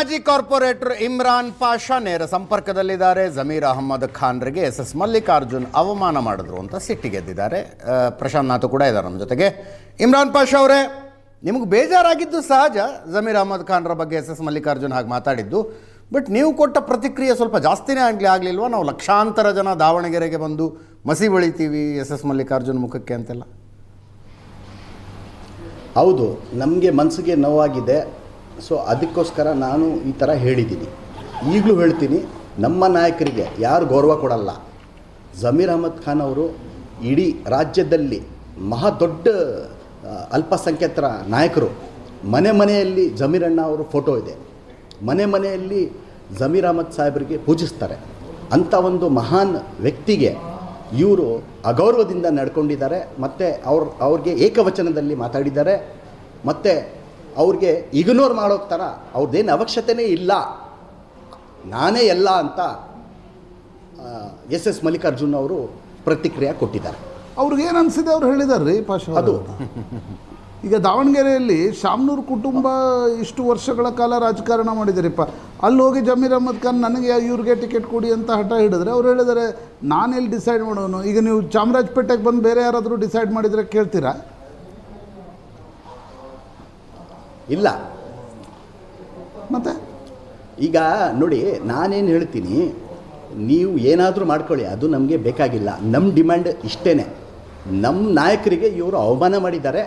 ಮಾಜಿ ಕಾರ್ಪೊರೇಟರ್ ಇಮ್ರಾನ್ ಪಾಷಾ ನೇರ ಸಂಪರ್ಕದಲ್ಲಿದ್ದಾರೆ. ಜಮೀರ್ ಅಹಮ್ಮದ್ ಖಾನ್ರಿಗೆ ಎಸ್ ಮಲ್ಲಿಕಾರ್ಜುನ್ ಅವಮಾನ ಮಾಡಿದ್ರು ಅಂತ ಸಿಟ್ಟಿಗೆದ್ದಿದ್ದಾರೆ. ಪ್ರಶಾಂತ್ ನಾಥ್ ಕೂಡ ಇದ್ದಾರೆ ನಮ್ಮ ಜೊತೆಗೆ. ಇಮ್ರಾನ್ ಪಾಷಾ ಅವರೇ, ನಿಮಗೆ ಬೇಜಾರಾಗಿದ್ದು ಸಹಜ, ಜಮೀರ್ ಅಹಮ್ಮದ್ ಖಾನ್ರ ಬಗ್ಗೆ ಎಸ್ ಮಲ್ಲಿಕಾರ್ಜುನ್ ಹಾಗೆ ಮಾತಾಡಿದ್ದು. ಬಟ್ ನೀವು ಕೊಟ್ಟ ಪ್ರತಿಕ್ರಿಯೆ ಸ್ವಲ್ಪ ಜಾಸ್ತಿನೇ ಆಗಲಿಲ್ವಾ? ನಾವು ಲಕ್ಷಾಂತರ ಜನ ದಾವಣಗೆರೆಗೆ ಬಂದು ಮಸಿ ಬಳಿತೀವಿ ಎಸ್ ಮಲ್ಲಿಕಾರ್ಜುನ್ ಮುಖಕ್ಕೆ ಅಂತೆಲ್ಲ. ಹೌದು, ನಮಗೆ ಮನಸ್ಸಿಗೆ ನೋವಾಗಿದೆ. ಸೊ ಅದಕ್ಕೋಸ್ಕರ ನಾನು ಈ ಥರ ಹೇಳಿದ್ದೀನಿ. ಈಗಲೂ ಹೇಳ್ತೀನಿ, ನಮ್ಮ ನಾಯಕರಿಗೆ ಯಾರು ಗೌರವ ಕೊಡಲ್ಲ. ಜಮೀರ್ ಅಹಮ್ಮದ್ ಖಾನ್ ಅವರು ಇಡೀ ರಾಜ್ಯದಲ್ಲಿ ಮಹಾ ದೊಡ್ಡ ಅಲ್ಪಸಂಖ್ಯಾತರ ನಾಯಕರು. ಮನೆ ಮನೆಯಲ್ಲಿ ಜಮೀರ್ ಅಣ್ಣ ಅವರು ಫೋಟೋ ಇದೆ. ಮನೆ ಮನೆಯಲ್ಲಿ ಜಮೀರ್ ಅಹಮ್ಮದ್ ಸಾಹೇಬರಿಗೆ ಪೂಜಿಸ್ತಾರೆ. ಅಂಥ ಒಂದು ಮಹಾನ್ ವ್ಯಕ್ತಿಗೆ ಇವರು ಅಗೌರವದಿಂದ ನಡ್ಕೊಂಡಿದ್ದಾರೆ. ಮತ್ತು ಅವ್ರಿಗೆ ಏಕವಚನದಲ್ಲಿ ಮಾತಾಡಿದ್ದಾರೆ. ಮತ್ತು ಅವ್ರಿಗೆ ಇಗ್ನೋರ್ ಮಾಡೋ ಥರ ಅವ್ರದ್ದೇನು ಅವಶ್ಯಕತೆಯೇ ಇಲ್ಲ, ನಾನೇ ಎಲ್ಲ ಅಂತ ಎಸ್ ಮಲ್ಲಿಕಾರ್ಜುನ್ ಅವರು ಪ್ರತಿಕ್ರಿಯೆ ಕೊಟ್ಟಿದ್ದಾರೆ. ಅವ್ರಿಗೇನು ಅನಿಸಿದೆ ಅವ್ರು ಹೇಳಿದ್ದಾರೆ ರೀ ಪಾಷಾ. ಅದು ಈಗ ದಾವಣಗೆರೆಯಲ್ಲಿ ಶಾಮ್ನೂರ್ ಕುಟುಂಬ ಇಷ್ಟು ವರ್ಷಗಳ ಕಾಲ ರಾಜಕಾರಣ ಮಾಡಿದಾರಿಪ್ಪ. ಅಲ್ಲಿ ಹೋಗಿ ಜಮೀರ್ ಅಹಮ್ಮದ್ ಖಾನ್ ನನಗೆ ಇವ್ರಿಗೆ ಟಿಕೆಟ್ ಕೊಡಿ ಅಂತ ಹಠ ಹಿಡಿದ್ರೆ ಅವ್ರು ಹೇಳಿದ್ದಾರೆ ನಾನೆಲ್ಲಿ ಡಿಸೈಡ್ ಮಾಡೋನು. ಈಗ ನೀವು ಚಾಮರಾಜಪೇಟೆಗೆ ಬಂದು ಬೇರೆ ಯಾರಾದರೂ ಡಿಸೈಡ್ ಮಾಡಿದರೆ ಕೇಳ್ತೀರಾ? ಇಲ್ಲ. ಮತ್ತೆ ಈಗ ನೋಡಿ, ನಾನೇನು ಹೇಳ್ತೀನಿ, ನೀವು ಏನಾದರೂ ಮಾಡ್ಕೊಳ್ಳಿ, ಅದು ನಮಗೆ ಬೇಕಾಗಿಲ್ಲ. ನಮ್ಮ ಡಿಮ್ಯಾಂಡ್ ಇಷ್ಟೇ. ನಮ್ಮ ನಾಯಕರಿಗೆ ಇವರು ಅವಮಾನ ಮಾಡಿದ್ದಾರೆ.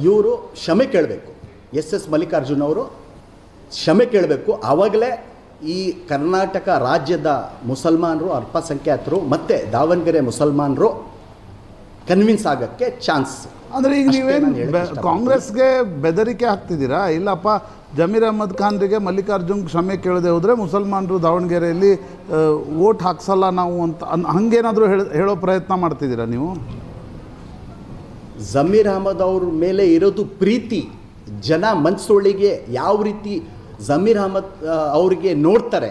ಇವರು ಕ್ಷಮೆ ಕೇಳಬೇಕು. ಎಸ್ ಮಲ್ಲಿಕಾರ್ಜುನ್ ಅವರು ಕ್ಷಮೆ ಕೇಳಬೇಕು. ಆವಾಗಲೇ ಈ ಕರ್ನಾಟಕ ರಾಜ್ಯದ ಮುಸಲ್ಮಾನರು, ಅಲ್ಪಸಂಖ್ಯಾತರು ಮತ್ತು ದಾವಣಗೆರೆ ಮುಸಲ್ಮಾನರು ಕನ್ವಿನ್ಸ್ ಆಗೋಕ್ಕೆ ಚಾನ್ಸ್. ಅಂದರೆ ಈಗ ನೀವೇನು ಕಾಂಗ್ರೆಸ್ಗೆ ಬೆದರಿಕೆ ಹಾಕ್ತಿದ್ದೀರಾ? ಇಲ್ಲಪ್ಪ, ಜಮೀರ್ ಅಹಮ್ಮದ್ ಖಾನ್ರಿಗೆ ಮಲ್ಲಿಕಾರ್ಜುನ್ ಕ್ಷಮೆ ಕೇಳದೆ ಹೋದರೆ ಮುಸಲ್ಮಾನರು ದಾವಣಗೆರೆಯಲ್ಲಿ ವೋಟ್ ಹಾಕ್ಸಲ್ಲ ನಾವು ಅಂತ ಹಂಗೇನಾದರೂ ಹೇಳೋ ಪ್ರಯತ್ನ ಮಾಡ್ತಿದ್ದೀರಾ ನೀವು? ಜಮೀರ್ ಅಹಮ್ಮದ್ ಅವ್ರ ಮೇಲೆ ಇರೋದು ಪ್ರೀತಿ. ಜನ ಮನಸ್ಸೊಳಗೆ ಯಾವ ರೀತಿ ಜಮೀರ್ ಅಹಮ್ಮದ್ ಅವ್ರಿಗೆ ನೋಡ್ತಾರೆ,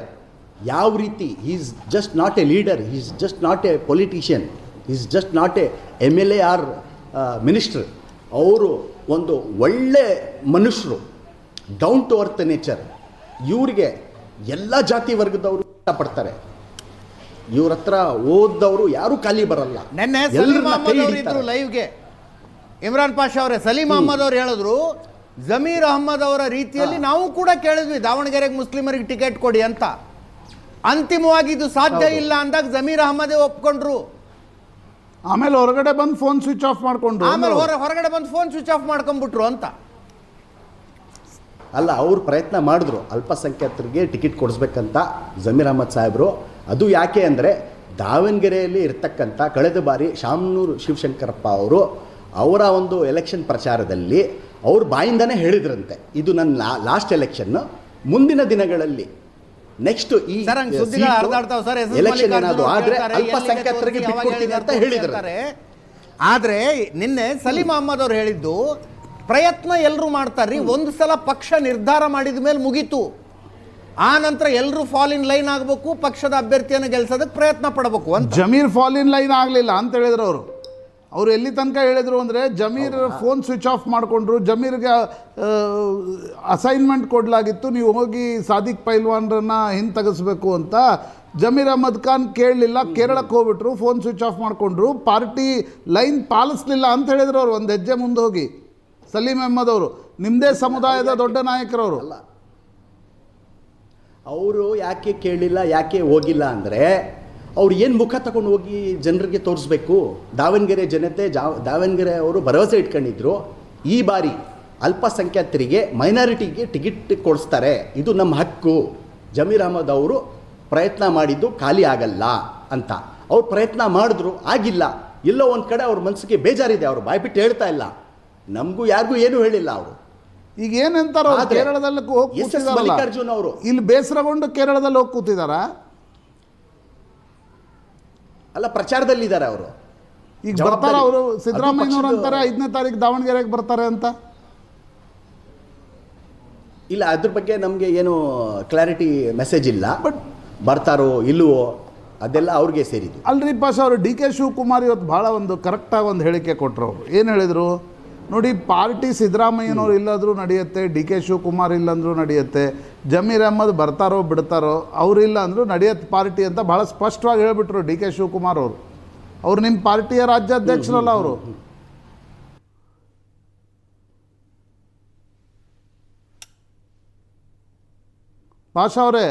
ಯಾವ ರೀತಿ. Is just not a leader, is just not a politician, is just not a MLA or minister. ಅವರು ಒಂದು ಒಳ್ಳೆ ಮನುಷ್ಯರು, ಡೌನ್ ಟು ಅರ್ತ್ ನೇಚರ್. ಇವ್ರಿಗೆ ಎಲ್ಲ ಜಾತಿ ವರ್ಗದವರು ಇಷ್ಟಪಡ್ತಾರೆ. ಇವ್ರ ಹತ್ರ ಓದ್ದವರು ಯಾರೂ ಖಾಲಿ ಬರಲ್ಲ. ನೆನ್ನೆ ಲೈವ್ಗೆ ಇಮ್ರಾನ್ ಪಾಷಾ ಅವರೇ, ಸಲೀಂ ಅಹಮ್ಮದ್ ಅವರು ಹೇಳಿದ್ರು, ಜಮೀರ್ ಅಹಮ್ಮದ್ ಅವರ ರೀತಿಯಲ್ಲಿ ನಾವು ಕೂಡ ಕೇಳಿದ್ವಿ ದಾವಣಗೆರೆಗೆ ಮುಸ್ಲಿಮರಿಗೆ ಟಿಕೆಟ್ ಕೊಡಿ ಅಂತ. ಅಂತಿಮವಾಗಿ ಇದು ಸಾಧ್ಯ ಇಲ್ಲ ಅಂದಾಗ ಜಮೀರ್ ಅಹಮ್ಮದೇ ಒಪ್ಕೊಂಡ್ರು. ಆಮೇಲೆ ಹೊರಗಡೆ ಬಂದು ಫೋನ್ ಸ್ವಿಚ್ ಆಫ್ ಮಾಡ್ಕೊಂಡು ಹೊರಗಡೆ ಬಂದು ಫೋನ್ ಸ್ವಿಚ್ ಆಫ್ ಮಾಡ್ಕೊಂಡ್ಬಿಟ್ರು ಅಂತ. ಅಲ್ಲ, ಅವ್ರು ಪ್ರಯತ್ನ ಮಾಡಿದ್ರು ಅಲ್ಪಸಂಖ್ಯಾತರಿಗೆ ಟಿಕೆಟ್ ಕೊಡಿಸ್ಬೇಕಂತ ಜಮೀರ್ ಅಹಮ್ಮದ್ ಸಾಹೇಬರು. ಅದು ಯಾಕೆ ಅಂದರೆ, ದಾವಣಗೆರೆಯಲ್ಲಿ ಇರ್ತಕ್ಕಂಥ ಕಳೆದ ಬಾರಿ ಶಾಮ್ನೂರು ಶಿವಶಂಕರಪ್ಪ ಅವರು ಅವರ ಒಂದು ಎಲೆಕ್ಷನ್ ಪ್ರಚಾರದಲ್ಲಿ ಅವ್ರ ಬಾಯಿಂದನೇ ಹೇಳಿದ್ರಂತೆ, ಇದು ನನ್ನ ಲಾಸ್ಟ್ ಎಲೆಕ್ಷನ್, ಮುಂದಿನ ದಿನಗಳಲ್ಲಿ ನೆಕ್ಸ್ಟ್ ಈ ಎಲೆಕ್ಷನ್ ಏನಾದ್ರು ಆದ್ರೆ ಅಲ್ಪಸಂಖ್ಯಾತರಿಗೆ ಬಿಟ್ಕೊಡ್ತೀನಿ ಅಂತ ಹೇಳಿದ್ದಾರೆ. ಆದ್ರೆ ನಿನ್ನೆ ಸಲೀಂ ಅಹಮ್ಮದ್ ಅವರು ಹೇಳಿದ್ದು, ಪ್ರಯತ್ನ ಎಲ್ಲರೂ ಮಾಡ್ತಾರ್ರಿ, ಒಂದು ಸಲ ಪಕ್ಷ ನಿರ್ಧಾರ ಮಾಡಿದ ಮೇಲೆ ಮುಗೀತು, ಆ ನಂತರ ಎಲ್ಲರೂ ಫಾಲ್ ಇನ್ ಲೈನ್ ಆಗಬೇಕು, ಪಕ್ಷದ ಅಭ್ಯರ್ಥಿಯನ್ನು ಗೆಲ್ಸೋದಕ್ಕೆ ಪ್ರಯತ್ನ ಪಡಬೇಕು ಅಂತ. ಜಮೀರ್ ಫಾಲ್ ಇನ್ ಲೈನ್ ಆಗಲಿಲ್ಲ ಅಂತ ಹೇಳಿದ್ರು ಅವರು ಎಲ್ಲಿ ತನಕ ಹೇಳಿದರು ಅಂದರೆ, ಜಮೀರ್ ಫೋನ್ ಸ್ವಿಚ್ ಆಫ್ ಮಾಡಿಕೊಂಡ್ರು, ಜಮೀರ್ಗೆ ಅಸೈನ್ಮೆಂಟ್ ಕೊಡಲಾಗಿತ್ತು, ನೀವು ಹೋಗಿ ಸಾದಿಕ್ ಪೈಲ್ವಾನ್ರನ್ನ ಹಿಂತೆಗೆಸಬೇಕು ಅಂತ. ಜಮೀರ್ ಅಹಮ್ಮದ್ ಖಾನ್ ಕೇಳಲಿಲ್ಲ, ಕೇರಳಕ್ಕೆ ಹೋಗ್ಬಿಟ್ರು, ಫೋನ್ ಸ್ವಿಚ್ ಆಫ್ ಮಾಡಿಕೊಂಡ್ರು, ಪಾರ್ಟಿ ಲೈನ್ ಪಾಲಿಸಲಿಲ್ಲ ಅಂತ ಹೇಳಿದ್ರು ಅವರು. ಒಂದು ಹೆಜ್ಜೆ ಮುಂದೆ ಹೋಗಿ ಸಲೀಂ ಅಹಮ್ಮದ್ ಅವರು, ನಿಮ್ಮದೇ ಸಮುದಾಯದ ದೊಡ್ಡ ನಾಯಕರವರು. ಅವರು ಯಾಕೆ ಕೇಳಲಿಲ್ಲ, ಯಾಕೆ ಹೋಗಿಲ್ಲ ಅಂದರೆ, ಅವ್ರು ಏನು ಮುಖ ತಗೊಂಡು ಹೋಗಿ ಜನರಿಗೆ ತೋರಿಸ್ಬೇಕು? ದಾವಣಗೆರೆ ಜನತೆ, ದಾವಣಗೆರೆ ಅವರು ಭರವಸೆ ಇಟ್ಕೊಂಡಿದ್ರು, ಈ ಬಾರಿ ಅಲ್ಪಸಂಖ್ಯಾತರಿಗೆ, ಮೈನಾರಿಟಿಗೆ ಟಿಕೆಟ್ ಕೊಡಿಸ್ತಾರೆ, ಇದು ನಮ್ಮ ಹಕ್ಕು. ಜಮೀರ್ ಅಹಮ್ಮದ್ ಅವರು ಪ್ರಯತ್ನ ಮಾಡಿದ್ದು ಖಾಲಿ ಆಗಲ್ಲ ಅಂತ. ಅವ್ರು ಪ್ರಯತ್ನ ಮಾಡಿದ್ರು, ಆಗಿಲ್ಲ. ಎಲ್ಲೋ ಒಂದು ಕಡೆ ಅವ್ರ ಮನಸ್ಸಿಗೆ ಬೇಜಾರಿದೆ, ಅವರು ಬಾಯ್ಬಿಟ್ಟು ಹೇಳ್ತಾ ಇಲ್ಲ, ನಮಗೂ ಯಾರಿಗೂ ಏನೂ ಹೇಳಿಲ್ಲ ಅವರು. ಈಗ ಏನಂತಾರೋ ಕೇರಳದಲ್ಲಿ ಹೋಗಿ ಮಲ್ಲಿಕಾರ್ಜುನ್ ಅವರು ಇಲ್ಲಿ ಬೇಸರಗೊಂಡು ಕೇರಳದಲ್ಲಿ ಹೋಗಿ ಕೂತಿದಾರಾ? ಅಲ್ಲ, ಪ್ರಚಾರದಲ್ಲಿದ್ದಾರೆ ಅವರು. ಈಗ ಬರ್ತಾರ ಅವರು, ಸಿದ್ದರಾಮಯ್ಯನವರು ಅಂತಾರೆ 5ನೇ ತಾರೀಕು ದಾವಣಗೆರೆಗೆ ಬರ್ತಾರೆ ಅಂತ. ಇಲ್ಲ, ಅದ್ರ ಬಗ್ಗೆ ನಮಗೆ ಏನು ಕ್ಲಾರಿಟಿ ಮೆಸೇಜ್ ಇಲ್ಲ. ಬಟ್ ಬರ್ತಾರೋ ಇಲ್ಲವೋ ಅದೆಲ್ಲ ಅವ್ರಿಗೆ ಸೇರಿದ್ದು. ಅಲ್ರಿ ಪಾಷಾ ಅವರು, DK ಶಿವಕುಮಾರ್ ಇವತ್ತು ಭಾಳ ಒಂದು ಕರೆಕ್ಟಾಗಿ ಒಂದು ಹೇಳಿಕೆ ಕೊಟ್ಟರು. ಅವರು ಏನು ಹೇಳಿದರು? ನೋಡಿ, ಪಾರ್ಟಿ ಸಿದ್ದರಾಮಯ್ಯನವ್ರು ಇಲ್ಲಾದರೂ ನಡೆಯುತ್ತೆ, ಡಿ ಕೆ ಶಿವಕುಮಾರ್ ಇಲ್ಲಂದ್ರೂ ನಡೆಯುತ್ತೆ, ಜಮೀರ್ ಅಹ್ಮದ್ ಬರ್ತಾರೋ ಬಿಡ್ತಾರೋ, ಅವರಿಲ್ಲ ಅಂದರೂ ನಡೆಯುತ್ತೆ ಪಾರ್ಟಿ ಅಂತ ಭಾಳ ಸ್ಪಷ್ಟವಾಗಿ ಹೇಳಿಬಿಟ್ರು ಡಿ ಕೆ ಶಿವಕುಮಾರ್ ಅವರು. ಅವ್ರು ನಿಮ್ಮ ಪಾರ್ಟಿಯ ರಾಜ್ಯಾಧ್ಯಕ್ಷರಲ್ಲ ಅವರು. ಪಾಷಾ ಅವರೇ,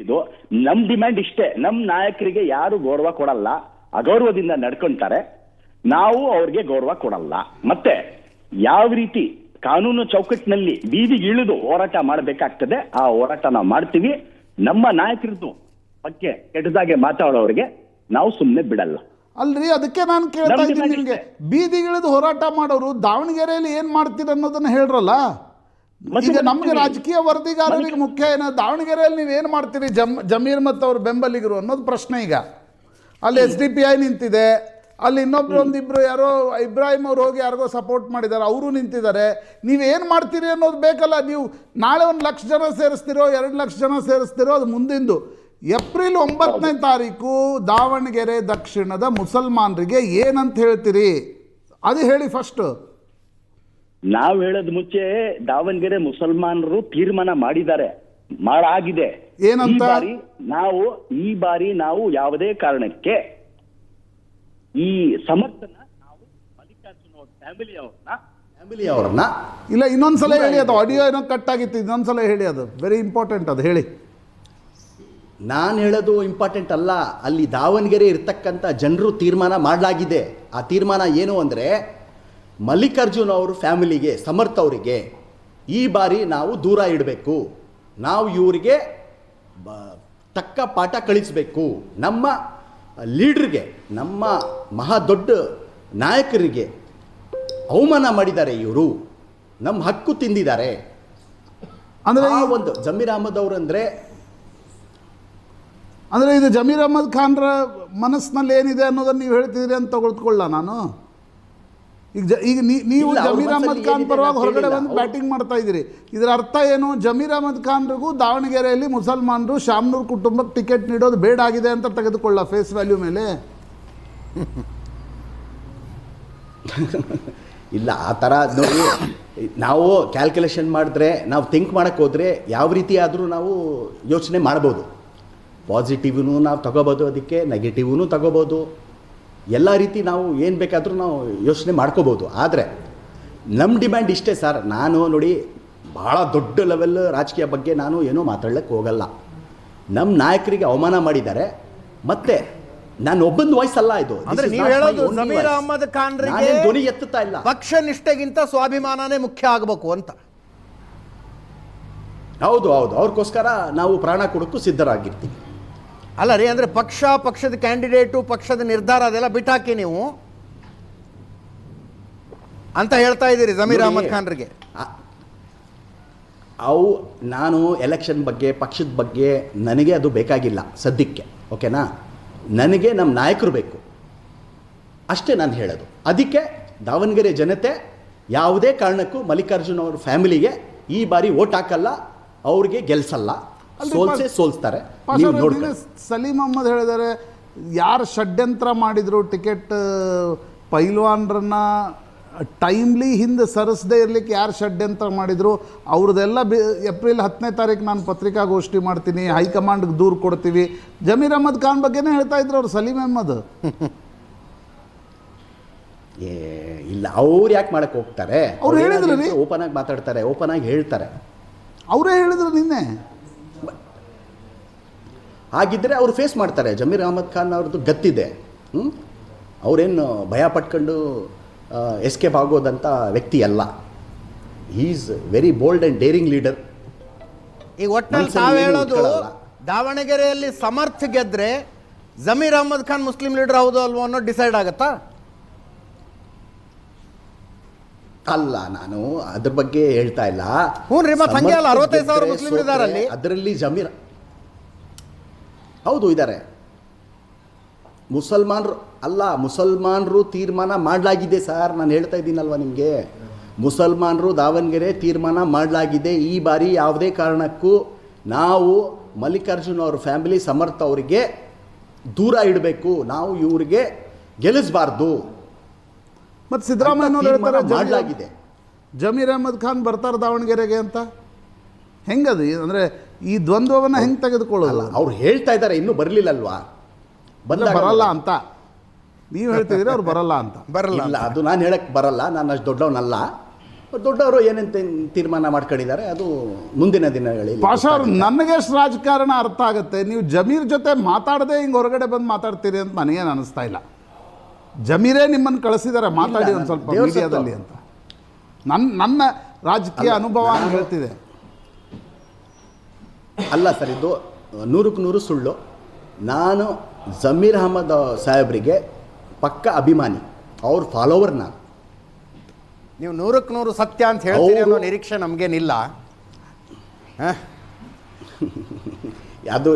ಇದು ನಮ್ ಡಿಮ್ಯಾಂಡ್ ಇಷ್ಟೇ, ನಮ್ ನಾಯಕರಿಗೆ ಯಾರು ಗೌರವ ಕೊಡಲ್ಲ, ಅಗೌರವದಿಂದ ನಡ್ಕೊಂತಾರೆ, ನಾವು ಅವ್ರಿಗೆ ಗೌರವ ಕೊಡಲ್ಲ. ಮತ್ತೆ ಯಾವ ರೀತಿ ಕಾನೂನು ಚೌಕಟ್ಟಿನಲ್ಲಿ ಬೀದಿಗೆ ಇಳಿದು ಹೋರಾಟ ಮಾಡಬೇಕಾಗ್ತದೆ, ಆ ಹೋರಾಟ ನಾವು ಮಾಡ್ತೀವಿ. ನಮ್ಮ ನಾಯಕರದ್ದು ಬಗ್ಗೆ ಕೆಟ್ಟದಾಗೆ ಮಾತಾಡೋರಿಗೆ ನಾವು ಸುಮ್ಮನೆ ಬಿಡಲ್ಲ. ಅಲ್ರಿ, ಅದಕ್ಕೆ ನಾನು ಕೇಳ್ತಾ ಇದ್ದೀನಿ ನಿಮಗೆ, ಬೀದಿಗಿಳಿದು ಹೋರಾಟ ಮಾಡೋರು ದಾವಣಗೆರೆಯಲ್ಲಿ ಏನು ಮಾಡ್ತೀರ ಅನ್ನೋದನ್ನ ಹೇಳ್ರಲ್ಲ. ಈಗ ನಮಗೆ ರಾಜಕೀಯ ವರದಿಗಾರರಿಗೆ ಮುಖ್ಯ ಏನು, ದಾವಣಗೆರೆಯಲ್ಲಿ ನೀವೇನು ಮಾಡ್ತೀರಿ ಜಮೀರ್ ಮತ್ತು ಅವ್ರ ಬೆಂಬಲಿಗರು ಅನ್ನೋದು ಪ್ರಶ್ನೆ. ಈಗ ಅಲ್ಲಿ SDPI ನಿಂತಿದೆ, ಅಲ್ಲಿ ಒಂದಿಬ್ಬರು ಯಾರೋ ಇಬ್ರಾಹಿಂ ಅವ್ರು ಹೋಗಿ ಯಾರಿಗೋ ಸಪೋರ್ಟ್ ಮಾಡಿದ್ದಾರೆ, ಅವರು ನಿಂತಿದ್ದಾರೆ. ನೀವೇನು ಮಾಡ್ತೀರಿ ಅನ್ನೋದು ಬೇಕಲ್ಲ. ನೀವು ನಾಳೆ 1 ಲಕ್ಷ ಜನ ಸೇರಿಸ್ತಿರೋ 2 ಲಕ್ಷ ಜನ ಸೇರಿಸ್ತಿರೋ ಅದು ಮುಂದಿಂದು. ಏಪ್ರಿಲ್ 9ನೇ ತಾರೀಕು ದಾವಣಗೆರೆ ದಕ್ಷಿಣದ ಮುಸಲ್ಮಾನರಿಗೆ ಏನಂತ ಹೇಳ್ತೀರಿ ಅದು ಹೇಳಿ ಫಸ್ಟ್. ನಾವು ಹೇಳೋದ್ ಮುಂಚೆ ದಾವಣಗೆರೆ ಮುಸಲ್ಮಾನರು ತೀರ್ಮಾನ ಮಾಡಾಗಿದೆ ಏನಂತ? ಈ ಬಾರಿ ನಾವು ಯಾವುದೇ ಕಾರಣಕ್ಕೆ ಈ ಸಮರ್ಥನ ನಾವು ಮಲ್ಲಿಕಾರ್ಜುನ ಅವ್ರ ಫ್ಯಾಮಿಲಿ ಅವ್ರನ್ನ ಇಲ್ಲ, ಇನ್ನೊಂದ್ಸಲ ಹೇಳಿ. ಅದು ಆಡಿಯೋ ಏನೋ ಕಟ್ ಆಗಿತ್ತು, ಇನ್ನೊಂದ್ಸಲ ಹೇಳಿ. ಅದು ವೆರಿ ಇಂಪಾರ್ಟೆಂಟ್, ಅದು ಹೇಳಿ. ನಾನು ಹೇಳೋದು ಇಂಪಾರ್ಟೆಂಟ್ ಅಲ್ಲ, ಅಲ್ಲಿ ದಾವಣಗೆರೆ ಇರ್ತಕ್ಕಂಥ ಜನರು ತೀರ್ಮಾನ ಮಾಡಲಾಗಿದೆ. ಆ ತೀರ್ಮಾನ ಏನು ಅಂದರೆ, ಮಲ್ಲಿಕಾರ್ಜುನ ಅವ್ರ ಫ್ಯಾಮಿಲಿಗೆ, ಸಮರ್ಥ ಅವರಿಗೆ ಈ ಬಾರಿ ನಾವು ದೂರ ಇಡಬೇಕು, ನಾವು ಇವರಿಗೆ ತಕ್ಕ ಪಾಠ ಕಳಿಸಬೇಕು. ನಮ್ಮ ಲೀಡ್ರಿಗೆ, ನಮ್ಮ ಮಹಾ ದೊಡ್ಡ ನಾಯಕರಿಗೆ ಅವಮಾನ ಮಾಡಿದ್ದಾರೆ ಇವರು, ನಮ್ಮ ಹಕ್ಕು ತಿಂದಿದ್ದಾರೆ. ಅಂದರೆ ಒಂದು ಜಮೀರ್ ಅಹ್ಮದ್ ಅವರು ಅಂದರೆ ಇದು ಜಮೀರ್ ಅಹ್ಮದ್ ಖಾನ್ರ ಮನಸ್ಸಿನಲ್ಲಿ ಏನಿದೆ ಅನ್ನೋದನ್ನು ನೀವು ಹೇಳ್ತಿದ್ದೀರಿ ಅಂತ ತಗೊಳ್ಕೊಳ್ಳ ನಾನು. ಈಗ ನೀವು ಜಮೀರ್ ಅಹ್ಮದ್ ಖಾನ್ ಪರವಾಗಿ ಹೊರಗಡೆ ಬಂದು ಬ್ಯಾಟಿಂಗ್ ಮಾಡ್ತಾ ಇದ್ದೀರಿ. ಇದರ ಅರ್ಥ ಏನು? ಜಮೀರ್ ಅಹ್ಮದ್ ಖಾನ್ರಿಗೂ ದಾವಣಗೆರೆಯಲ್ಲಿ ಮುಸಲ್ಮಾನರು ಶಾಮ್ನೂರ್ ಕುಟುಂಬಕ್ಕೆ ಟಿಕೆಟ್ ನೀಡೋದು ಬೇಡ ಆಗಿದೆ ಅಂತ ತೆಗೆದುಕೊಳ್ಳ ಫೇಸ್ ವ್ಯಾಲ್ಯೂ ಮೇಲೆ. ಇಲ್ಲ, ಆ ಥರ ನೋಡಿ, ನಾವು ಕ್ಯಾಲ್ಕುಲೇಷನ್ ಮಾಡಿದ್ರೆ, ನಾವು ಥಿಂಕ್ ಮಾಡೋಕ್ಕೆ ಹೋದರೆ ಯಾವ ರೀತಿ ಆದರೂ ನಾವು ಯೋಚನೆ ಮಾಡ್ಬೋದು. ಪಾಸಿಟಿವ್ನು ನಾವು ತಗೋಬೋದು, ಅದಕ್ಕೆ ನೆಗೆಟಿವ್ನು ತಗೋಬೋದು, ಎಲ್ಲ ರೀತಿ ನಾವು ಏನು ಬೇಕಾದರೂ ನಾವು ಯೋಚನೆ ಮಾಡ್ಕೋಬೋದು. ಆದರೆ ನಮ್ಮ ಡಿಮ್ಯಾಂಡ್ ಇಷ್ಟೇ ಸರ್. ನಾನು ನೋಡಿ, ಭಾಳ ದೊಡ್ಡ ಲೆವೆಲ್ ರಾಜಕೀಯ ಬಗ್ಗೆ ನಾನು ಏನೂ ಮಾತಾಡ್ಲಿಕ್ಕೆ ಹೋಗಲ್ಲ. ನಮ್ಮ ನಾಯಕರಿಗೆ ಅವಮಾನ ಮಾಡಿದ್ದಾರೆ. ಮತ್ತೆ ನಾನು ಒಬ್ಬಂದು ವಯಸ್ಸಲ್ಲ ಇದು. ಅಂದ್ರೆ ನೀವು ಹೇಳೋದು ಜಮೀರ್ ಅಹ್ಮದ್ ಖಾನ್ರಿಗೆ ಧ್ವನಿ ಎತ್ತುತ್ತಾ ಇಲ್ಲ. ಪಕ್ಷ ನಿಷ್ಠೆಗಿಂತ ಸ್ವಾಭಿಮಾನನೇ ಮುಖ್ಯ ಆಗಬೇಕು ಅಂತ. ಹೌದು, ಅವ್ರಿಗೋಸ್ಕರ ನಾವು ಪ್ರಾಣ ಕೊಡೋಕ್ಕೂ ಸಿದ್ಧರಾಗಿರ್ತೀವಿ. ಅಲ್ಲ ರೀ, ಅಂದ್ರೆ ಪಕ್ಷದ ಕ್ಯಾಂಡಿಡೇಟು, ಪಕ್ಷದ ನಿರ್ಧಾರ ಅದೆಲ್ಲ ಬಿಟ್ಟಾಕಿ ನೀವು ಅಂತ ಹೇಳ್ತಾ ಇದ್ದೀರಿ ಜಮೀರ್ ಅಹ್ಮದ್ ಖಾನ್ರಿಗೆ. ನಾನು ಎಲೆಕ್ಷನ್ ಬಗ್ಗೆ, ಪಕ್ಷದ ಬಗ್ಗೆ ನನಗೆ ಅದು ಬೇಕಾಗಿಲ್ಲ ಸದ್ಯಕ್ಕೆ, ಓಕೆನಾ? ನನಗೆ ನಮ್ಮ ನಾಯಕರು ಬೇಕು ಅಷ್ಟೇ ನಾನು ಹೇಳೋದು. ಅದಕ್ಕೆ ದಾವಣಗೆರೆ ಜನತೆ ಯಾವುದೇ ಕಾರಣಕ್ಕೂ ಮಲ್ಲಿಕಾರ್ಜುನ ಅವ್ರ ಫ್ಯಾಮಿಲಿಗೆ ಈ ಬಾರಿ ಓಟ್ ಹಾಕಲ್ಲ, ಅವ್ರಿಗೆ ಗೆಲ್ಸಲ್ಲ, ಸೋಲ್ಸ್ತಾರೆ. ಸಲೀಂ ಅಹ್ಮದ್ ಹೇಳಿದ್ದಾರೆ, ಯಾರು ಷಡ್ಯಂತ್ರ ಮಾಡಿದ್ರು ಟಿಕೆಟ್ ಪೈಲ್ವಾನ್ರನ್ನ ಟೈಮ್ಲಿ ಹಿಂದೆ ಸರಿಸದೇ ಇರಲಿಕ್ಕೆ ಯಾರು ಷಡ್ಯಂತ್ರ ಮಾಡಿದ್ರು ಅವ್ರದ್ದೆಲ್ಲ ಏಪ್ರಿಲ್ 10ನೇ ತಾರೀಕು ನಾನು ಪತ್ರಿಕಾಗೋಷ್ಠಿ ಮಾಡ್ತೀನಿ, ಹೈಕಮಾಂಡ್ಗೆ ದೂರು ಕೊಡ್ತೀವಿ. ಜಮೀರ್ ಅಹ್ಮದ್ ಖಾನ್ ಬಗ್ಗೆನೇ ಹೇಳ್ತಾ ಇದ್ರು ಅವ್ರು, ಸಲೀಂ ಅಹ್ಮದ್. ಇಲ್ಲ, ಅವ್ರು ಯಾಕೆ ಮಾಡಕ್ಕೆ ಹೋಗ್ತಾರೆ? ಅವ್ರು ಹೇಳಿದ್ರು ರೀ, ಓಪನ್ ಆಗಿ ಮಾತಾಡ್ತಾರೆ, ಓಪನ್ ಆಗಿ ಹೇಳ್ತಾರೆ. ಅವರೇ ಹೇಳಿದ್ರು ನಿನ್ನೆ. ಹಾಗಿದ್ದರೆ ಅವರು ಫೇಸ್ ಮಾಡ್ತಾರೆ. ಜಮೀರ್ ಅಹ್ಮದ್ ಖಾನ್ ಅವ್ರದ್ದು ಗತ್ತಿದೆ. ಅವರೇನು ಭಯ ಪಟ್ಕೊಂಡು ಎಸ್ಕೇಪ್ ಆಗೋದಂಥ ವ್ಯಕ್ತಿ ಅಲ್ಲ. He is very bold and daring leader. ಈಗ ಒಟ್ಟಲ್ಲಿ ತಾವು ಹೇಳೋದು, ದಾವಣಗೆರೆಯಲ್ಲಿ ಸಮರ್ಥ ಗೆದ್ರೆ ಜಮೀರ್ ಅಹ್ಮದ್ ಖಾನ್ ಮುಸ್ಲಿಂ ಲೀಡರ್ ಹೌದು ಅಲ್ವೋ ಅನ್ನೋ ಡಿಸೈಡ್ ಆಗತ್ತಾ? ಅಲ್ಲ, ನಾನು ಅದ್ರ ಬಗ್ಗೆ ಹೇಳ್ತಾ ಇಲ್ಲ. ಹ್ಞೂ ರೀ, ಮತ್ತೆ ಹಂಗೆ ಅಲ್ಲ, 65,000 ಮುಸ್ಲಿಂ ಇದ್ದಾರಲ್ಲಿ. ಅದರಲ್ಲಿ ಜಮೀರ್ ಹೌದು ಇದ್ದಾರೆ. ಮುಸಲ್ಮಾನರು ತೀರ್ಮಾನ ಮಾಡಲಾಗಿದೆ ಸರ್. ನಾನು ಹೇಳ್ತಾ ಇದ್ದೀನಲ್ವ ನಿಮಗೆ, ಮುಸಲ್ಮಾನರು ದಾವಣಗೆರೆ ತೀರ್ಮಾನ ಮಾಡಲಾಗಿದೆ. ಈ ಬಾರಿ ಯಾವುದೇ ಕಾರಣಕ್ಕೂ ನಾವು ಮಲ್ಲಿಕಾರ್ಜುನ ಅವ್ರ ಫ್ಯಾಮಿಲಿ, ಸಮರ್ಥ ಅವರಿಗೆ ದೂರ ಇಡಬೇಕು, ನಾವು ಇವ್ರಿಗೆ ಗೆಲ್ಲಿಸಬಾರ್ದು. ಮತ್ತು ಸಿದ್ದರಾಮಯ್ಯನವ್ರು ಹೇಳ್ತಾರೆ ಮಾಡಲಾಗಿದೆ. ಜಮೀರ್ ಅಹಮದ್ ಖಾನ್ ಬರ್ತಾರೆ ದಾವಣಗೆರೆಗೆ ಅಂತ. ಹೆಂಗದು ಅಂದರೆ ಈ ದ್ವಂದ್ವವನ್ನು ಹೆಂಗೆ ತೆಗೆದುಕೊಳ್ಳೋಲ್ಲ? ಅವ್ರು ಹೇಳ್ತಾ ಇದ್ದಾರೆ ಇನ್ನೂ ಬರಲಿಲ್ಲಲ್ವಾ, ಬರಲ್ಲ ಅಂತ ನೀವು ಹೇಳ್ತಿದ್ದೀರಿ, ಅವ್ರು ಬರಲ್ಲ ಅಂತ. ಇಲ್ಲ, ಅದು ನಾನು ಹೇಳಕ್ಕೆ ಬರಲ್ಲ, ನಾನು ಅಷ್ಟು ದೊಡ್ಡವನಲ್ಲ. ದೊಡ್ಡವರು ಏನೇನು ತೀರ್ಮಾನ ಮಾಡ್ಕೊಂಡಿದ್ದಾರೆ ಅದು ಮುಂದಿನ ದಿನಗಳಲ್ಲಿ. ಪಾಷಾ ಅವ್ರು, ನನಗೆ ರಾಜಕಾರಣ ಅರ್ಥ ಆಗುತ್ತೆ, ನೀವು ಜಮೀರ್ ಜೊತೆ ಮಾತಾಡದೆ ಹಿಂಗೆ ಹೊರಗಡೆ ಬಂದು ಮಾತಾಡ್ತೀರಿ ಅಂತ ನನಗೇನು ಅನಿಸ್ತಾ ಇಲ್ಲ. ಜಮೀರೇ ನಿಮ್ಮನ್ನು ಕಳಿಸಿದ್ದಾರೆ ಮಾತಾಡಿ ಒಂದು ಸ್ವಲ್ಪ ಮೀಡಿಯಾದಲ್ಲಿ ಅಂತ ನನ್ನ ರಾಜಕೀಯ ಅನುಭವ ಅಂತ ಹೇಳ್ತಿದೆ. ಅಲ್ಲ ಸರ್, ಇದು 100ಕ್ಕೆ 100 ಸುಳ್ಳು. ನಾನು ಜಮೀರ್ ಅಹಮದ್ ಸಾಹೇಬ್ರಿಗೆ ಪಕ್ಕ ಅಭಿಮಾನಿ, ಅವ್ರ ಫಾಲೋವರ್ ನಾನು. ನೀವು 100ಕ್ಕೆ 100 ಸತ್ಯ ಅಂತ ಹೇಳ್ತೀರಿ ಅನ್ನೋ ನಿರೀಕ್ಷೆ ನಮಗೇನಿಲ್ಲ. ಅದು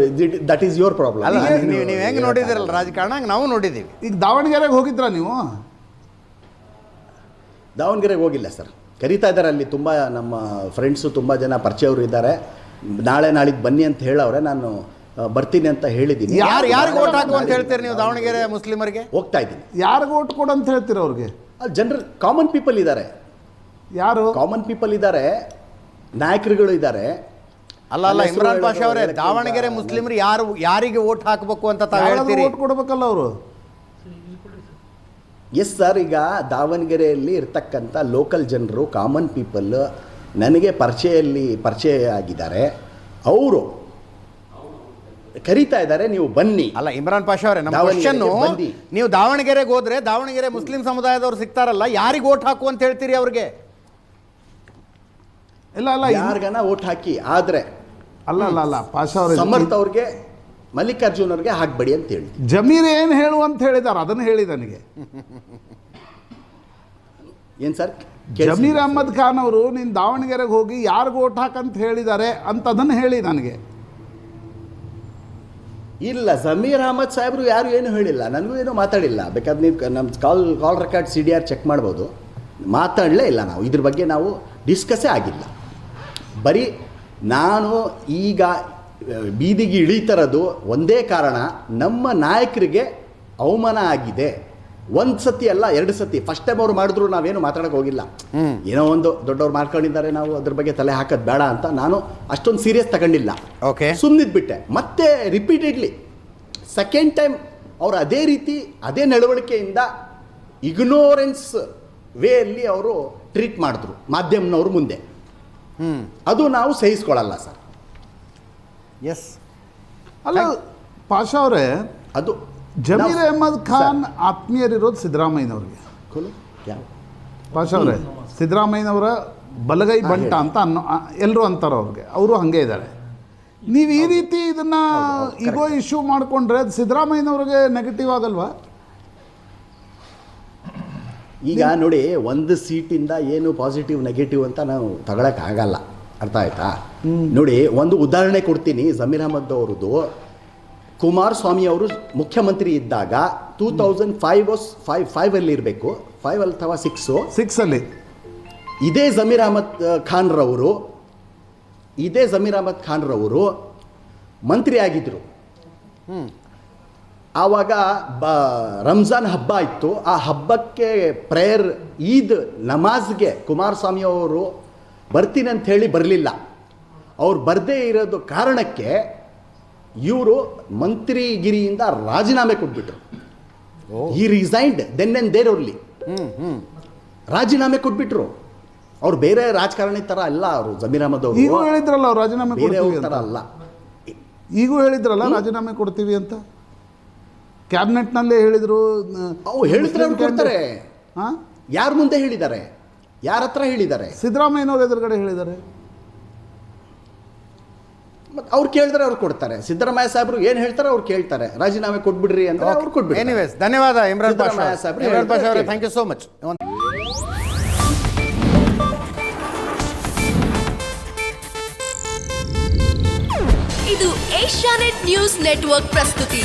ದಟ್ ಈಸ್ ಯುವರ್ ಪ್ರಾಬ್ಲಮ್. ಅಲ್ಲ, ನೀವು ಹೆಂಗೆ ನೋಡಿದಿರಲ್ಲ ರಾಜಕಾರಣ, ಹಂಗೆ ನಾವು ನೋಡಿದ್ದೀವಿ. ಈಗ ದಾವಣಗೆರೆಗೆ ಹೋಗಿದ್ರಾ ನೀವು? ದಾವಣಗೆರೆಗೆ ಹೋಗಿಲ್ಲ ಸರ್, ಕರೀತಾ ಇದ್ದಾರೆ ಅಲ್ಲಿ. ತುಂಬ ನಮ್ಮ ಫ್ರೆಂಡ್ಸು ತುಂಬ ಜನ ಪರಿಚಯವರು ಇದ್ದಾರೆ. ನಾಳೆ ನಾಳಿದ್ದು ಬನ್ನಿ ಅಂತ ಹೇಳವ್ರೆ, ನಾನು ಬರ್ತೀನಿ ಅಂತ ಹೇಳಿದ್ದೀನಿ. ಯಾರಿಗೆ ಓಟ್ ಹಾಕು ಅಂತ ಹೇಳ್ತೀರಿ ನೀವು ದಾವಣಗೆರೆ ಮುಸ್ಲಿಮರಿಗೆ? ಹೋಗ್ತಾ ಇದ್ದೀನಿ. ಯಾರಿಗೆ ಓಟ್ ಕೊಡು ಅಂತ ಹೇಳ್ತೀರ ಅವ್ರಿಗೆ? ಅಲ್ಲಿ ಜನರು ಕಾಮನ್ ಪೀಪಲ್ ಇದ್ದಾರೆ. ಯಾರು ಕಾಮನ್ ಪೀಪಲ್ ಇದ್ದಾರೆ, ನಾಯಕರುಗಳು ಇದ್ದಾರೆ. ಅಲ್ಲ, ಇಮ್ರಾನ್ ಪಾಷಾ ಅವರೇ, ದಾವಣಗೆರೆ ಮುಸ್ಲಿಮರು ಯಾರಿಗೆ ಓಟ್ ಹಾಕಬೇಕು ಅಂತ ತಾವು ಹೇಳ್ತೀರಿ? ಓಟ್ ಕೊಡ್ಬೇಕಲ್ಲ ಅವರು. ಎಸ್ ಸರ್, ಈಗ ದಾವಣಗೆರೆಯಲ್ಲಿ ಇರ್ತಕ್ಕಂಥ ಲೋಕಲ್ ಜನರು, ಕಾಮನ್ ಪೀಪಲ್ ನನಗೆ ಪರಿಚಯ ಆಗಿದ್ದಾರೆ. ಅವರು ಕರೀತಾ ಇದ್ದಾರೆ, ನೀವು ಬನ್ನಿ. ಅಲ್ಲ ಇಮ್ರಾನ್ ಪಾಷಾ ಅವರೇ, ನಮ್ಮ ಕ್ವಶನ್ನು, ನೀವು ದಾವಣಗೆರೆಗೆ ಹೋದ್ರೆ ದಾವಣಗೆರೆ ಮುಸ್ಲಿಂ ಸಮುದಾಯದವ್ರು ಸಿಗ್ತಾರಲ್ಲ, ಯಾರಿಗೆ ಓಟ್ ಹಾಕು ಅಂತ ಹೇಳ್ತೀರಿ ಅವ್ರಿಗೆ? ಇಲ್ಲ ಯಾರಿಗಾನ ಓಟ್ ಹಾಕಿ, ಆದರೆ ಅಲ್ಲ ಪಾಷಾ ಅವರೇ, ಸಮರ್ಥ ಅವ್ರಿಗೆ, ಮಲ್ಲಿಕಾರ್ಜುನ್ ಅವ್ರಿಗೆ ಹಾಕ್ಬೇಡಿ ಅಂತ ಹೇಳಿ. ಜಮೀರ್ ಏನು ಹೇಳು ಅಂತ ಹೇಳಿದ್ದಾರೆ ಅದನ್ನು ಹೇಳಿ ನನಗೆ. ಏನು ಸರ್? ಜಮೀರ್ ಅಹಮದ್ ಖಾನ್ ಅವರು ನೀನು ದಾವಣಗೆರೆಗೆ ಹೋಗಿ ಯಾರಿಗೆ ಓಟ್ ಹಾಕಂತ ಹೇಳಿದ್ದಾರೆ ಅಂತ ಅದನ್ನು ಹೇಳಿ ನನಗೆ. ಇಲ್ಲ, ಜಮೀರ್ ಅಹಮದ್ ಸಾಹೇಬರು ಯಾರು ಏನು ಹೇಳಿಲ್ಲ, ನನಗೂ ಏನೂ ಮಾತಾಡಿಲ್ಲ. ಬೇಕಾದ್ರೆ ನೀವು ನಮ್ಮ ಕಾಲ್ ರೆಕಾರ್ಡ್ CDR ಚೆಕ್ ಮಾಡ್ಬೋದು. ಮಾತಾಡಲೇ ಇಲ್ಲ, ನಾವು ಇದ್ರ ಬಗ್ಗೆ ನಾವು ಡಿಸ್ಕಸ್ಸೇ ಆಗಿಲ್ಲ. ಬರೀ ನಾನು ಈಗ ಬೀದಿಗೆ ಇಳೀತರದು ಒಂದೇ ಕಾರಣ, ನಮ್ಮ ನಾಯಕರಿಗೆ ಅವಮಾನ ಆಗಿದೆ. ಒಂದು ಸತಿ ಅಲ್ಲ, 2 ಸತಿ. ಫಸ್ಟ್ ಟೈಮ್ ಅವ್ರು ಮಾಡಿದ್ರು ನಾವೇನು ಮಾತಾಡೋಕೆ ಹೋಗಿಲ್ಲ. ಏನೋ ಒಂದು ದೊಡ್ಡವ್ರು ಮಾಡ್ಕೊಂಡಿದ್ದಾರೆ, ನಾವು ಅದ್ರ ಬಗ್ಗೆ ತಲೆ ಹಾಕೋದು ಬೇಡ ಅಂತ ನಾನು ಅಷ್ಟೊಂದು ಸೀರಿಯಸ್ ತಗೊಂಡಿಲ್ಲ. ಓಕೆ, ಸುಮ್ಮನಿದ್ಬಿಟ್ಟೆ. ಮತ್ತೆ ರಿಪೀಟೆಡ್ಲಿ ಸೆಕೆಂಡ್ ಟೈಮ್ ಅವರು ಅದೇ ರೀತಿ, ಅದೇ ನಡವಳಿಕೆಯಿಂದ ಇಗ್ನೋರೆನ್ಸ್ ವೇಯಲ್ಲಿ ಅವರು ಟ್ರೀಟ್ ಮಾಡಿದ್ರು ಮಾಧ್ಯಮನವ್ರ ಮುಂದೆ. ಅದು ನಾವು ಸಹಿಸ್ಕೊಳ್ಳಲ್ಲ ಸರ್. ಎಸ್, ಅಲ್ಲ ಪಾಷಾ ಅವರೇ, ಅದು ಜಮೀರ್ ಅಹಮದ್ ಖಾನ್ ಆತ್ಮೀಯರಿರೋದು ಸಿದ್ದರಾಮಯ್ಯನವ್ರಿಗೆ. ಪಾಷಾ ಅವರೇ, ಸಿದ್ದರಾಮಯ್ಯನವರ ಬಲಗೈ ಬಂಟ ಅಂತ ಎಲ್ಲರೂ ಅಂತಾರೆ ಅವ್ರಿಗೆ, ಅವರು ಹಾಗೆ ಇದ್ದಾರೆ. ನೀವು ಈ ರೀತಿ ಇದನ್ನು ಈಗೋ ಇಶ್ಯೂ ಮಾಡಿಕೊಂಡ್ರೆ ಅದು ಸಿದ್ದರಾಮಯ್ಯನವ್ರಿಗೆ ನೆಗೆಟಿವ್ ಆಗಲ್ವಾ? ಈಗ ನೋಡಿ, ಒಂದು ಸೀಟಿಂದ ಏನು ಪಾಸಿಟಿವ್ ನೆಗೆಟಿವ್ ಅಂತ ನಾವು ತಗೊಳಕ್ಕಾಗಲ್ಲ. ಅರ್ಥ ಆಯ್ತಾ? ನೋಡಿ, ಒಂದು ಉದಾಹರಣೆ ಕೊಡ್ತೀನಿ. ಜಮೀರ್ ಅಹಮದ್ ಅವ್ರದ್ದು, ಕುಮಾರಸ್ವಾಮಿ ಅವರು ಮುಖ್ಯಮಂತ್ರಿ ಇದ್ದಾಗ 2005 ಅಲ್ಲಿ ಇರಬೇಕು, 5 ಅಥವಾ 6 ಅಲ್ಲಿ ಇದೇ ಜಮೀರ್ ಅಹಮದ್ ಖಾನ್ ರವರು ಮಂತ್ರಿ ಆಗಿದ್ರು. ಆವಾಗ ರಂಜಾನ್ ಹಬ್ಬ ಇತ್ತು. ಆ ಹಬ್ಬಕ್ಕೆ ಪ್ರೇಯರ್, ಈದ್ ನಮಾಜ್ಗೆ ಕುಮಾರಸ್ವಾಮಿ ಅವರು ಬರ್ತೀನಿ ಅಂತ ಹೇಳಿ ಬರಲಿಲ್ಲ. ಅವ್ರು ಬರದೇ ಇರೋದು ಕಾರಣಕ್ಕೆ ಇವರು ಮಂತ್ರಿಗಿರಿಯಿಂದ ರಾಜೀನಾಮೆ ಕೊಟ್ಬಿಟ್ರು. He resigned then and there only. ರಾಜೀನಾಮೆ ಕೊಟ್ಬಿಟ್ರು. ಅವ್ರು ಬೇರೆ ರಾಜಕಾರಣಿ ಥರ ಅಲ್ಲ. ಅವರು ಜಮೀರ್ ಅಹಮದ್ ಅವರು ಈಗೂ ಹೇಳಿದ್ರಲ್ಲ ಅವ್ರು ರಾಜೀನಾಮೆ ಕೊಡ್ತೀವಿ ಥರ ಅಲ್ಲ. ಈಗೂ ಹೇಳಿದ್ರಲ್ಲ ರಾಜೀನಾಮೆ ಕೊಡ್ತೀವಿ ಅಂತ, ಕ್ಯಾಬಿನೆಟ್ನಲ್ಲೇ ಹೇಳಿದ್ರು. ಹೇಳಿದ್ರೆ ಅವ್ರು ಕೊಡ್ತಾರೆ. ಯಾರ ಮುಂದೆ ಹೇಳಿದ್ದಾರೆ? ಯಾರ ಹತ್ರ ಹೇಳಿದ್ದಾರೆ? ಸಿದ್ದರಾಮಯ್ಯನವ್ರ ಎದುರುಗಡೆ ಹೇಳಿದ್ದಾರೆ. ಮತ್ತೆ ಅವ್ರು ಕೇಳಿದ್ರೆ ಅವ್ರು ಕೊಡ್ತಾರೆ. ಸಿದ್ದರಾಮಯ್ಯ ಸಾಹೇಬರು ಏನು ಹೇಳ್ತಾರೆ ಅವ್ರು ಕೇಳ್ತಾರೆ. ರಾಜೀನಾಮೆ ಕೊಟ್ಬಿಡ್ರಿ ಅಂದ್ರೆ ಅವ್ರು ಕೊಟ್ಬಿಡ್ರಿ. ಎನಿವೇಸ್, ಧನ್ಯವಾದ ಇಮ್ರಾನ್ ಪಾಷಾ ಅವರೇ, ಥ್ಯಾಂಕ್ ಯು ಸೋ ಮಚ್. ಇದು ಏಷ್ಯಾನೆಟ್ ನ್ಯೂಸ್ ನೆಟ್ವರ್ಕ್ ಪ್ರಸ್ತುತಿ.